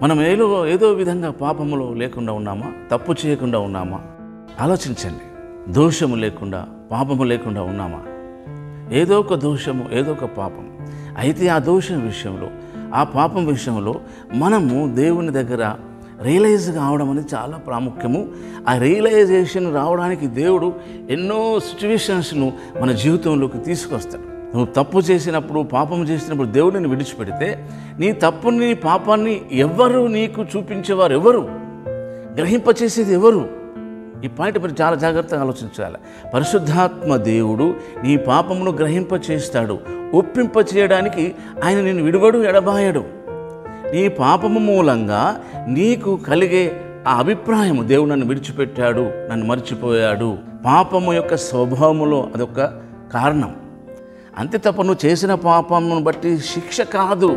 మనం ఏదో విధంగా పాపములో లేకుండా ఉన్నామా, తప్పు చేయకుండా ఉన్నామా? ఆలోచించండి. దోషము లేకుండా, పాపము లేకుండా ఉన్నామా? ఏదో ఒక దోషము, ఏదో ఒక పాపం. అయితే ఆ దోషం విషయంలో, ఆ పాపం విషయంలో మనము దేవుని దగ్గర రియలైజ్ కావడం అనేది చాలా ప్రాముఖ్యము. ఆ రియలైజేషన్ రావడానికి దేవుడు ఎన్నో సిచ్యువేషన్స్ను మన జీవితంలోకి తీసుకొస్తాడు. నువ్వు తప్పు చేసినప్పుడు, పాపం చేసినప్పుడు దేవుడిని విడిచిపెడితే నీ తప్పుని, పాపాన్ని ఎవరు నీకు చూపించేవారు? ఎవరు గ్రహింపచేసేది? ఎవరు? ఈ పాయింట్ మీరు చాలా జాగ్రత్తగా ఆలోచించాలి. పరిశుద్ధాత్మ దేవుడు నీ పాపమును గ్రహింపచేస్తాడు. ఒప్పింపచేయడానికి ఆయన నిన్ను విడువడు, ఎడబాయడు. నీ పాపము మూలంగా నీకు కలిగే ఆ అభిప్రాయము, దేవుడు నన్ను విడిచిపెట్టాడు, నన్ను మర్చిపోయాడు, పాపము యొక్క స్వభావములో అదొక కారణం. అంతే తప్ప నువ్వు చేసిన పాపమును బట్టి శిక్ష కాదు.